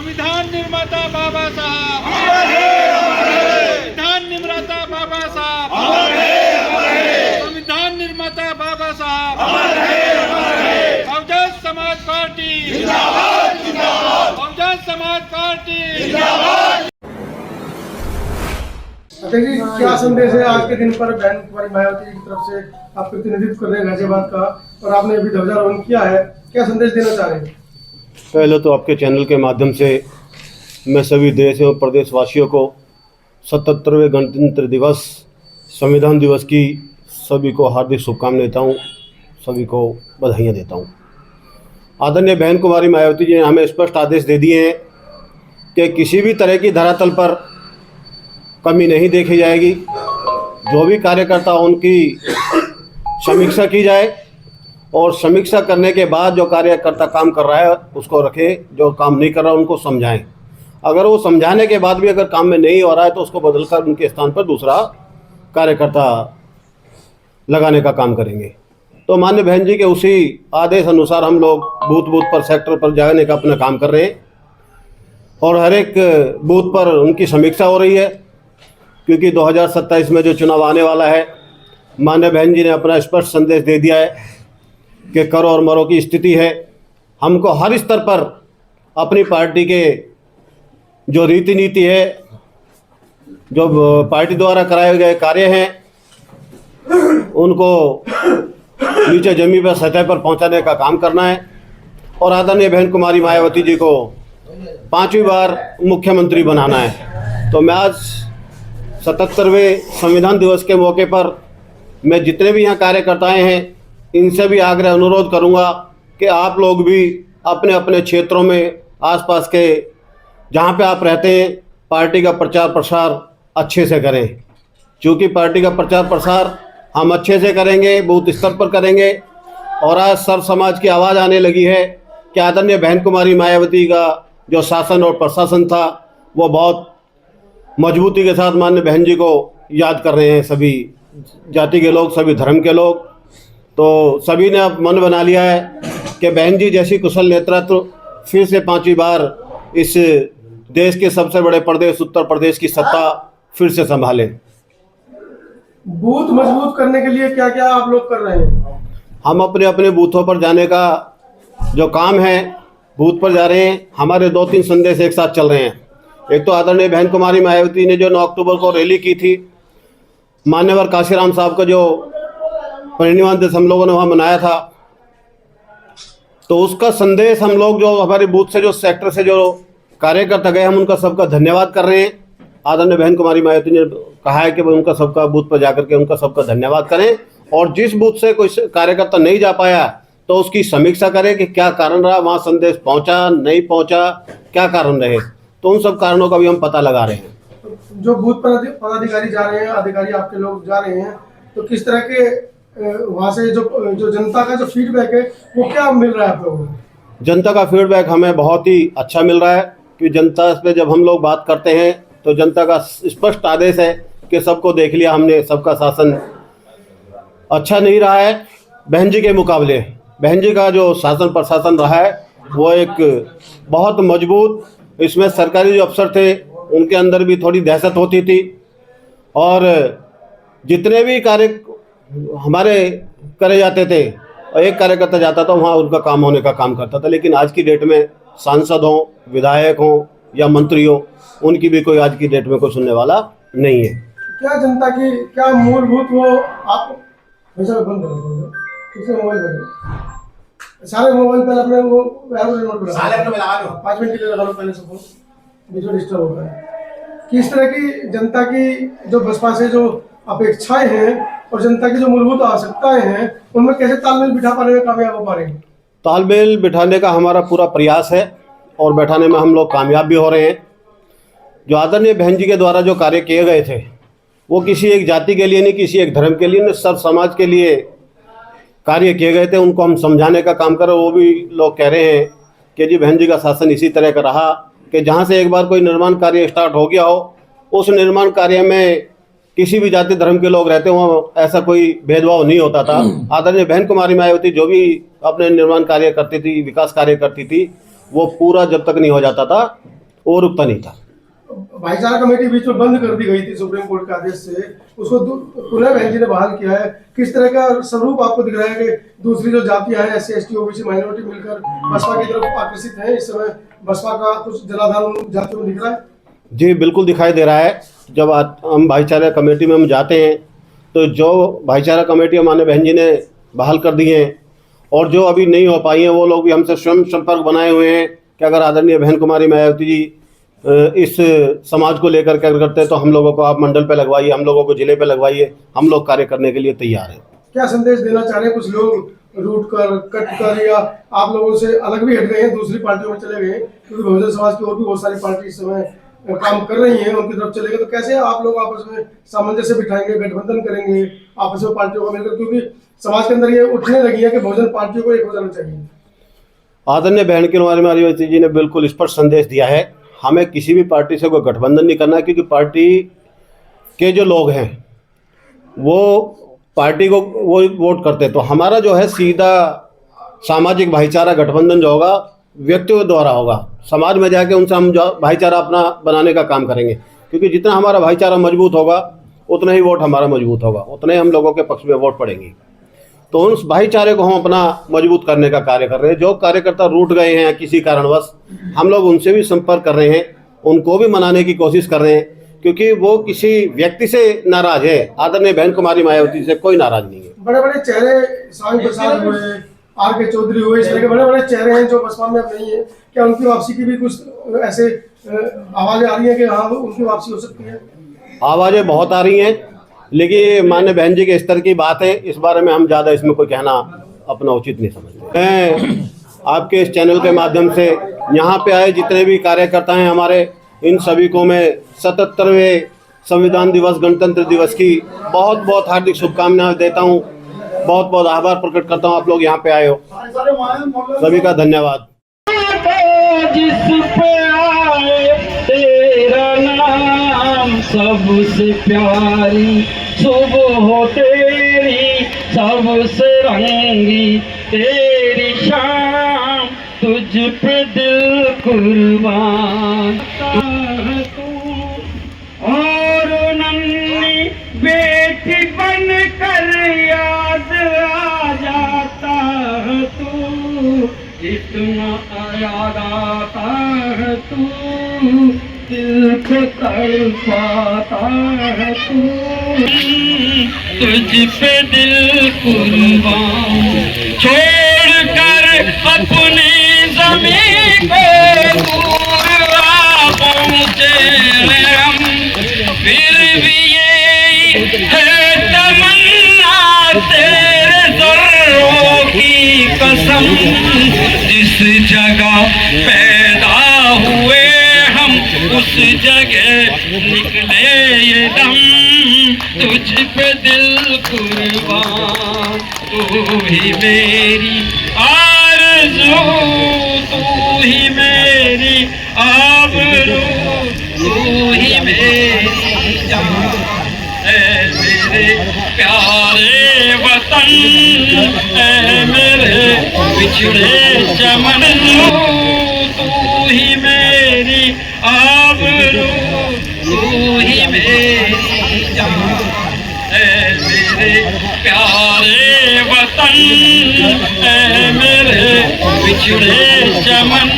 संविधान निर्माता बाबा साहब, संविधान निर्माता बाबा साहब, संविधान निर्माता बाबा साहब, बहुजन समाज पार्टी जिंदाबाद, बहुजन समाज पार्टी जिंदाबाद। अध्यक्ष जी, क्या संदेश है आज के दिन पर बहन कुमारी मायावती जी की तरफ से आप प्रतिनिधित्व कर रहे हैं गाजियाबाद का, और आपने अभी ध्वजारोहण किया है, क्या संदेश देना चाह रहे हैं? पहले तो आपके चैनल के माध्यम से मैं सभी देश एवं प्रदेशवासियों को 77वें गणतंत्र दिवस, संविधान दिवस की सभी को हार्दिक शुभकामनाएं देता हूँ, सभी को बधाइयाँ देता हूँ। आदरणीय बहन कुमारी मायावती जी ने हमें स्पष्ट आदेश दे दिए हैं कि किसी भी तरह की धरातल पर कमी नहीं देखी जाएगी। जो भी कार्यकर्ता उनकी समीक्षा की जाए और समीक्षा करने के बाद जो कार्यकर्ता काम कर रहा है उसको रखें, जो काम नहीं कर रहा उनको समझाएं। अगर वो समझाने के बाद भी अगर काम में नहीं हो रहा है तो उसको बदलकर उनके स्थान पर दूसरा कार्यकर्ता लगाने का काम करेंगे। तो माननीय बहन जी के उसी आदेश अनुसार हम लोग बूथ बूथ पर, सेक्टर पर जाने का अपना काम कर रहे हैं और हर एक बूथ पर उनकी समीक्षा हो रही है, क्योंकि 2027 में जो चुनाव आने वाला है, माननीय बहन जी ने अपना स्पष्ट संदेश दे दिया है कि करो और मरो की स्थिति है। हमको हर स्तर पर अपनी पार्टी के जो रीति नीति है, जो पार्टी द्वारा कराए गए कार्य हैं, उनको नीचे जमीन पर, सतह पर पहुंचाने का काम करना है और आदरणीय बहन कुमारी मायावती जी को 5वीं बार मुख्यमंत्री बनाना है। तो मैं आज 77वें संविधान दिवस के मौके पर मैं जितने भी यहाँ कार्यकर्ताएं हैं इनसे भी आग्रह अनुरोध करूंगा कि आप लोग भी अपने अपने क्षेत्रों में, आसपास के जहाँ पे आप रहते हैं, पार्टी का प्रचार प्रसार अच्छे से करें। क्योंकि पार्टी का प्रचार प्रसार हम अच्छे से करेंगे, बूथ स्तर पर करेंगे। और आज सर्व समाज की आवाज़ आने लगी है कि आदरणीय बहन कुमारी मायावती का जो शासन और प्रशासन था वो बहुत मजबूती के साथ माननीय बहन जी को याद कर रहे हैं सभी जाति के लोग, सभी धर्म के लोग। तो सभी ने अब मन बना लिया है कि बहन जी जैसी कुशल नेतृत्व फिर से 5वीं बार इस देश के सबसे बड़े प्रदेश उत्तर प्रदेश की सत्ता फिर से संभालें। बूथ मजबूत करने के लिए क्या क्या आप लोग कर रहे हैं? हम अपने अपने बूथों पर जाने का जो काम है, बूथ पर जा रहे हैं। हमारे 2-3 संदेश एक साथ चल रहे हैं। एक तो आदरणीय बहन कुमारी मायावती ने जो 9 अक्टूबर को रैली की थी, मान्यवर काशीराम साहब का जो परिनिर्वाण दिवस हम लोगों ने वहाँ मनाया था, तो उसका संदेश हम लोग जो हमारे बूथ से, जो सेक्टर से जो कार्यकर्ता गए, हम उनका सबका धन्यवाद कर रहे हैं। आदरणीय बहन कुमारी मायावती ने कहा है कि उनका सबका बूथ पर जाकर के उनका सबका धन्यवाद करें और जिस बूथ से कोई कार्यकर्ता नहीं जा पाया तो उसकी समीक्षा करें कि क्या कारण रहा, वहाँ संदेश पहुँचा नहीं पहुँचा, क्या कारण रहे। तो उन सब कारणों का भी हम पता लगा रहे हैं। जो बूथ पर पदाधिकारी जा रहे हैं, अधिकारी आपके लोग जा रहे हैं, तो किस तरह के वहाँ से जो जनता का जो फीडबैक है वो क्या मिल रहा है आप लोगों को? जनता का फीडबैक हमें बहुत ही अच्छा मिल रहा है कि जनता पे जब हम लोग बात करते हैं तो जनता का स्पष्ट आदेश है कि सबको देख लिया हमने, सबका शासन अच्छा नहीं रहा है। बहन जी के मुकाबले बहन जी का जो शासन प्रशासन रहा है वो एक बहुत मजबूत, इसमें सरकारी जो अफसर थे उनके अंदर भी थोड़ी दहशत होती थी और जितने भी कार्य हमारे करे जाते थे, एक कार्यकर्ता जाता था वहाँ उनका काम होने का काम करता था। लेकिन आज की डेट में सांसद हों, विधायक हों या मंत्री हों, उनकी भी कोई आज की डेट में कोई सुनने वाला नहीं है। क्या जनता की क्या मूलभूत वो आप बंद करो, सारे मोबाइल पर अपने वो 5 मिनट के लिए लगा लो पहले से, फोन डिस्टर्ब होता है। किस तरह की जनता की जो बसपा से जो अपेक्षाएं हैं और जनता की जो मूलभूत आवश्यकताएं हैं उनमें कैसे तालमेल बिठा पा रहे हैं, कामयाब हो पा रहे हैं? तालमेल बिठाने का हमारा पूरा प्रयास है और बैठाने में हम लोग कामयाब भी हो रहे हैं। जो आदरणीय बहन जी के द्वारा जो कार्य किए गए थे वो किसी एक जाति के लिए नहीं, किसी एक धर्म के लिए नहीं, सब समाज के लिए कार्य किए गए थे। उनको हम समझाने का काम करें। वो भी लोग कह रहे हैं कि जी बहन जी का शासन इसी तरह का रहा कि जहाँ से एक बार कोई निर्माण कार्य स्टार्ट हो गया हो, उस निर्माण कार्य में किसी भी जाति धर्म के लोग रहते हो, ऐसा कोई भेदभाव नहीं होता था। आदरणीय बहन कुमारी मायावती जो भी अपने निर्माण कार्य करती थी, विकास कार्य करती थी, वो पूरा जब तक नहीं हो जाता था वो रुकता नहीं था। भाईचारा कमेटी बीच में बंद कर दी गई थी सुप्रीम कोर्ट के आदेश से, उसको पुनः बहन जी ने बहाल किया है। किस तरह का स्वरूप आपको दिख रहा है कि दूसरी जो जातियां हैं, SC ST OBC माइनॉरिटी मिलकर बसपा की तरफ आकर्षित हैं? इस समय बसपा का कुछ जनाधार उन जातियों में दिख रहा है? जी बिल्कुल दिखाई दे रहा है। जब हम भाईचारा कमेटी में हम जाते हैं तो जो भाईचारा कमेटी हमारे बहन जी ने बहाल कर दी हैं और जो अभी नहीं हो पाई हैं वो लोग भी हमसे स्वयं संपर्क बनाए हुए हैं कि अगर आदरणीय बहन कुमारी मायावती जी इस समाज को लेकर क्या करते हैं तो हम लोगों को आप मंडल पे लगवाइए, हम लोगों को जिले पे लगवाइए, हम लोग कार्य करने के लिए तैयार हैं। क्या संदेश देना चाह रहे हैं? कुछ लोग रूट कर, कट कर या आप लोगों से अलग भी हट गए हैं, दूसरी पार्टियों में चले गए, क्योंकि बहुजन समाज की और भी बहुत सारी पार्टी इस समय काम कर रही हैं, उनकी तरफ चले गए, तो कैसे आप लोग आपस में सामंजस्य बिठाएंगे, गठबंधन करेंगे आपस में पार्टियों को मिलकर? क्योंकि समाज के अंदर ये उठने लगी है कि बहुजन पार्टियों को एक हो जाना चाहिए। आदरणीय बहन कुमारी मायावती जी ने बिल्कुल स्पष्ट संदेश दिया है, हमें किसी भी पार्टी से कोई गठबंधन नहीं करना है, क्योंकि पार्टी के जो लोग हैं वो पार्टी को वो वोट करते हैं। तो हमारा जो है सीधा सामाजिक भाईचारा गठबंधन जो होगा व्यक्तियों द्वारा होगा, समाज में जाके उनसे हम जो भाईचारा अपना बनाने का काम करेंगे, क्योंकि जितना हमारा भाईचारा मजबूत होगा उतना ही वोट हमारा मजबूत होगा, उतने हम लोगों के पक्ष में वोट पड़ेंगे। तो उस भाईचारे को हम अपना मजबूत करने का कार्य कर रहे हैं। जो कार्यकर्ता रूठ गए हैं किसी कारणवश, हम लोग उनसे भी संपर्क कर रहे हैं, उनको भी मनाने की कोशिश कर रहे हैं, क्योंकि वो किसी व्यक्ति से नाराज है। आदरणीय बहन कुमारी मायावती से कोई नाराज नहीं है। बड़े बड़े चेहरे, स्वामी प्रसाद हुए, RK चौधरी हुए, इस तरह के बड़े बड़े चेहरे हैं जो बसपा में अब नहीं है, क्या उनकी वापसी की भी कुछ ऐसे आवाजें आ रही हैं कि हाँ उनकी वापसी हो सकती है? आवाज़ें बहुत आ रही हैं, लेकिन मान्य बहन जी के स्तर की बात है, इस बारे में हम ज़्यादा इसमें कोई कहना अपना उचित नहीं समझते। मैं आपके इस चैनल के माध्यम से यहाँ पे आए जितने भी कार्यकर्ता हैं हमारे, इन सभी को मैं 77वें संविधान दिवस, गणतंत्र दिवस की बहुत बहुत हार्दिक शुभकामनाएं देता हूँ। बहुत बहुत आभार प्रकट करता हूँ आप लोग यहाँ पे आए हो, सभी का धन्यवाद। जिस पे आए तेरा नाम, सबसे प्यारी सुबह हो तेरी, सबसे रंगी तेरी शाम, तुझ पे दिल कुर्बान तू, और नन्ही बेटी बन कर याद आ जाता तू, इतना याद आता है तू, दिल को तड़पाता है तू, तुझ पे दिल कुर्बान छोड़ कर अपनी ज़मीं को दूर आ पहुँचे हम, फिर भी ये है तमन्ना तेरे ज़र्रों की कसम, जिस जगह पैदा हुए हम उस जगह निकले ये दम, तुझ पे दिल कुर्बान, तू ही मेरी आरज़ू, तू ही मेरी आबरू, तू ही मेरी जान, ऐ मेरे प्यारे वतन, ऐ मेरे बिछड़े चमन, तू ही मेरी आबरू, तू ही मेरी जान, ऐ मेरे प्यारे वतन, ऐ मेरे बिछड़े चमन।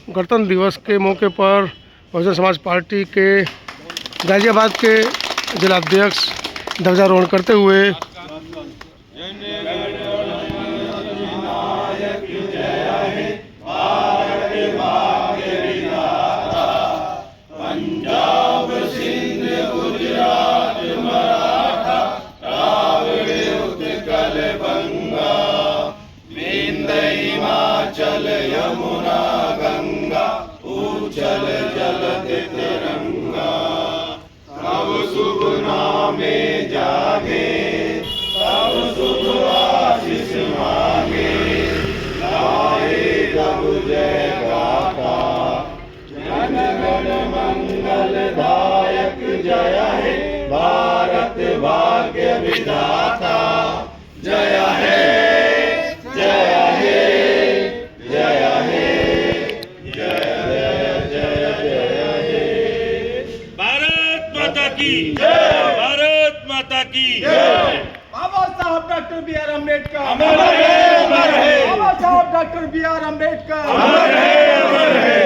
गणतंत्र दिवस के मौके पर बहुजन समाज पार्टी के गाजियाबाद के जिलाध्यक्ष ध्वजारोहण करते हुए की भारत माता की बाबा साहब डॉक्टर बी आर अम्बेडकर अमर रहे, अमर रहे। बाबा साहब doctor B are Ambedkar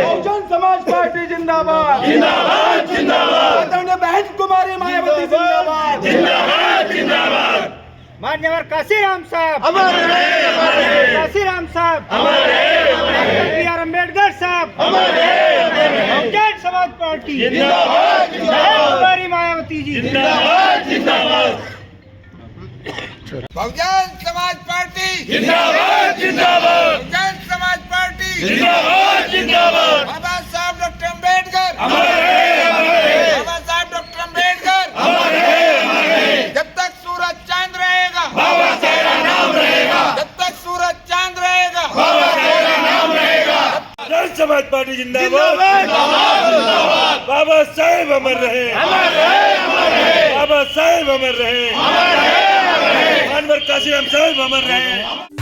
Bahujan Samaj party जिंदाबाद जिंदाबाद जिंदाबाद आदरणीय बहन कुमारी मायावती जिंदाबाद जिंदाबाद जिंदाबाद मान्यवर काशीराम साहब अमर रहे, अमर रहे। काशीराम साहब अमर रहे, अमर रहे। डॉक्टर बी आर अम्बेडकर साहब अमर रहे, अमर रहे। बहुजन समाज पार्टी जिंदाबाद बहन जिंदाबाद कुमारी मायावती जी जिंदाबाद जिंदाबाद बहुजन समाज पार्टी जिंदाबाद जिंदाबाद बहुजन समाज पार्टी जिंदाबाद जिंदाबाद बाबा साहब डॉक्टर अम्बेडकर अमर रहे, अमर रहे। बाबा साहब डॉक्टर अम्बेडकर अमर रहे, अमर रहे। जब तक सूरज चांद रहेगा बाबा तेरा नाम रहेगा जब तक सूरज चांद रहेगा बाबा तेरा नाम रहेगा जन समाज पार्टी जिंदाबाद बाबा साहेब अमर रहे बाबा साहेब अमर रहे मानवर काशीराम साहेब अमर रहे।